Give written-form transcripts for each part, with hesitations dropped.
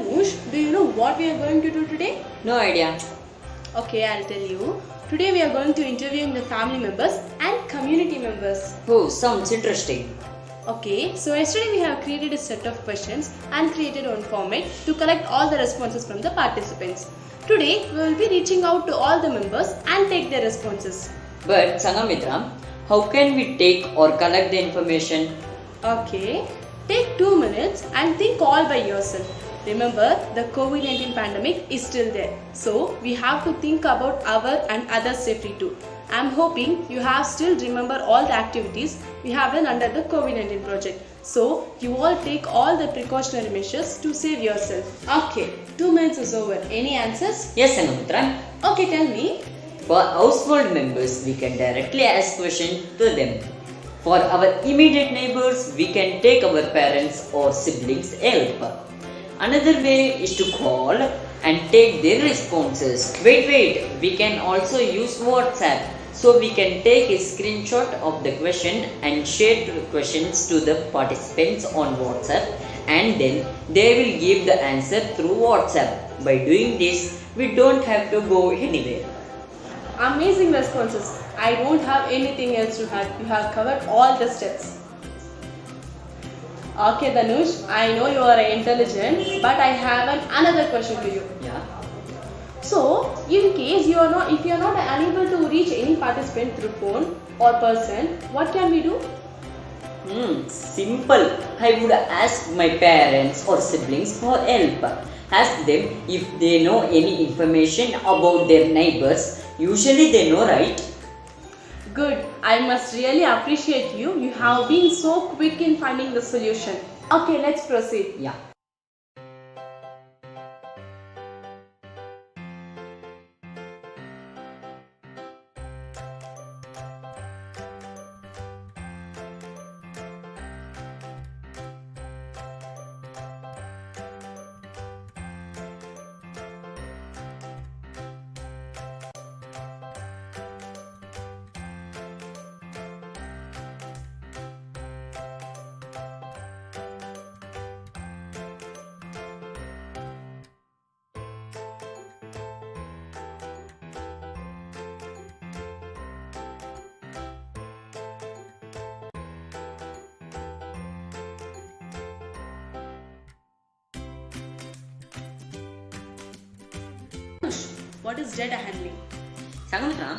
Danush, do you know what we are going to do today? No idea. Okay, I'll tell you. Today we are going to interview the family members and community members. Oh, sounds interesting. Okay, so yesterday we have created a set of questions and created one format to collect all the responses from the participants. Today we will be reaching out to all the members and take their responses. But Sangamitra, how can we take or collect the information? Okay, take 2 minutes and think all by yourself. Remember, the COVID-19 pandemic is still there. So, we have to think about our and others' safety too. I am hoping you have still remember all the activities we have done under the COVID-19 project. So, you all take all the precautionary measures to save yourself. Okay, 2 minutes is over. Any answers? Yes, Sangamitra. Okay, tell me. For household members, we can directly ask questions to them. For our immediate neighbors, we can take our parents or siblings' help. Another way is to call and take their responses. Wait, we can also use WhatsApp. So we can take a screenshot of the question and share the questions to the participants on WhatsApp, and then they will give the answer through WhatsApp. By doing this, we don't have to go anywhere. Amazing responses. I don't have anything else to add. You have covered all the steps. Okay, Danush, I know you are intelligent, but I have another question to you. Yeah. So, in case if you are not unable to reach any participant through phone or person, what can we do? Simple. I would ask my parents or siblings for help. Ask them if they know any information about their neighbors. Usually they know, right? Good. I must really appreciate you. You have been so quick in finding the solution. Okay, let's proceed. Yeah. What is data handling? Sangamitra,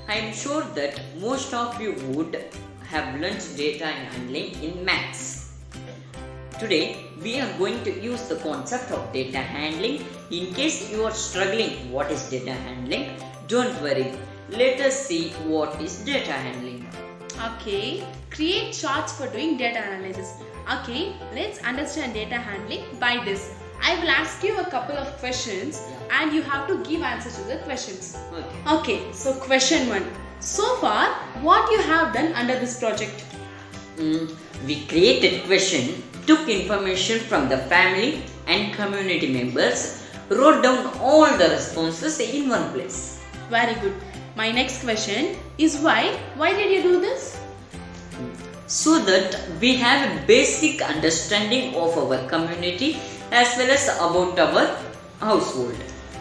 I am sure that most of you would have learnt data handling in maths. Today, we are going to use the concept of data handling. In case you are struggling what is data handling, don't worry. Let us see what is data handling. Okay, create charts for doing data analysis. Okay, let's understand data handling by this. I will ask you a couple of questions and you have to give answers to the questions. Okay, so question 1. So far, what you have done under this project? We created question, took information from the family and community members, wrote down all the responses in one place. Very good. My next question is why? Why did you do this? So that we have a basic understanding of our community as well as about our household.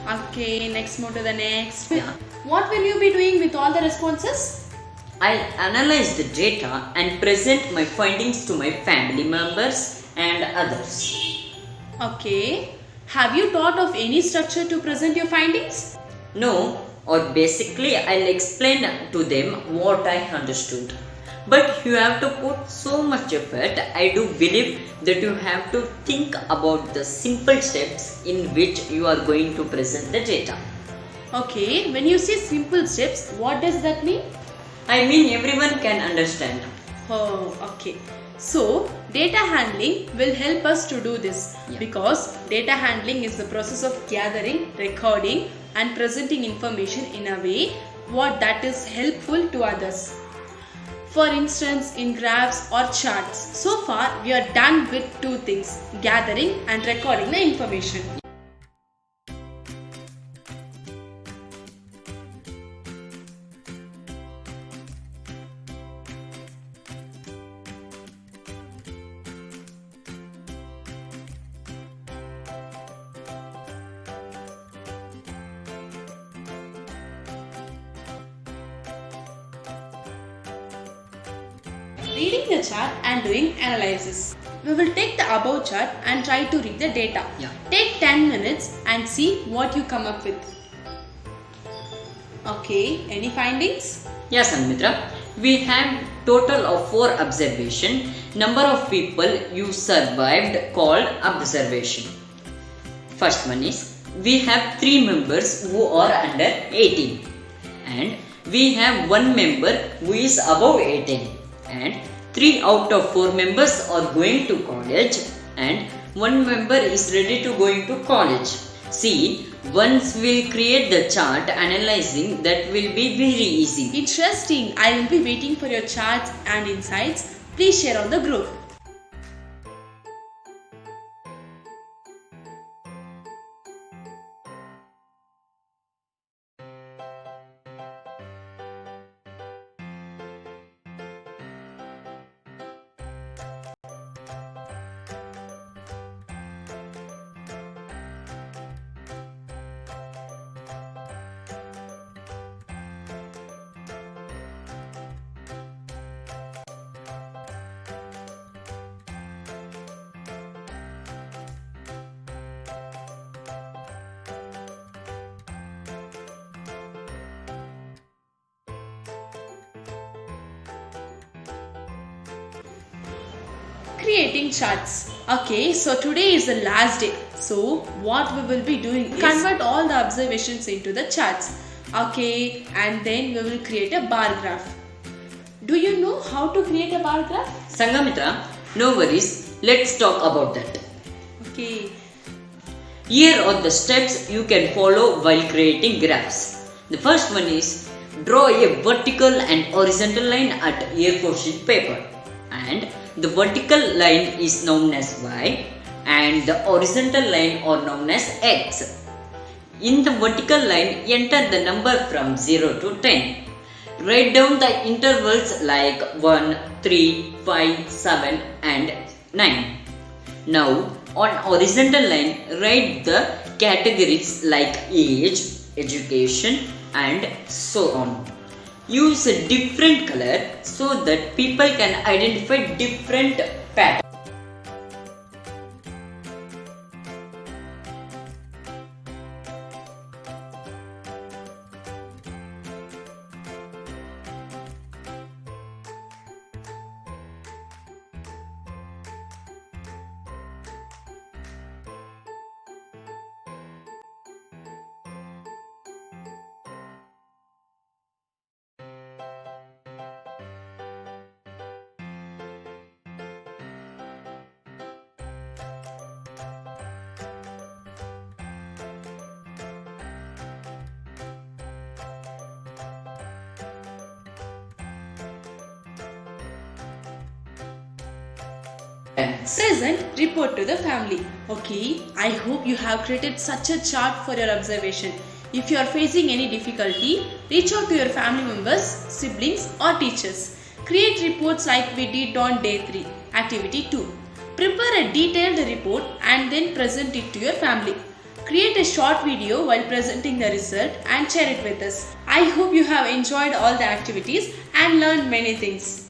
Okay, next move to the next. Yeah. What will you be doing with all the responses? I'll analyze the data and present my findings to my family members and others. Okay. Have you thought of any structure to present your findings? No, or basically I'll explain to them what I understood. But you have to put so much effort. I do believe that you have to think about the simple steps in which you are going to present the data. Okay, when you say simple steps, what does that mean? I mean everyone can understand. Oh, okay. So, data handling will help us to do this because data handling is the process of gathering, recording and presenting information in a way that is helpful to others. For instance, in graphs or charts. So far, we are done with 2 things, gathering and recording the information. reading the chart and doing analysis. We will take the above chart and try to read the data. Yeah. Take 10 minutes and see what you come up with. Okay, any findings? Yes, Anmitra. We have total of 4 observation. Number of people you survived called observation. First one is, we have 3 members who are under 18. And we have 1 member who is above 18. And 3 out of 4 members are going to college. And 1 member is ready to going to college. See, once we'll create the chart analyzing, that will be very easy. Interesting. I will be waiting for your charts and insights. Please share on the group. Creating charts. Okay, so today is the last day. So what we will be doing is convert all the observations into the charts. Okay, and then we will create a bar graph. Do you know how to create a bar graph? Sanghamitra, no worries. Let's talk about that. Okay. Here are the steps you can follow while creating graphs. The first one is, draw a vertical and horizontal line at A4 sheet paper. And the vertical line is known as Y and the horizontal line are known as X. In the vertical line, enter the number from 0 to 10. Write down the intervals like 1, 3, 5, 7 and 9. Now on horizontal line, write the categories like age, education and so on. Use a different color so that people can identify different patterns. Present, report to the family. Okay, I hope you have created such a chart for your observation. If you are facing any difficulty, reach out to your family members, siblings or teachers. Create reports like we did on day 3, activity 2. Prepare a detailed report and then present it to your family. Create a short video while presenting the result and share it with us. I hope you have enjoyed all the activities and learned many things.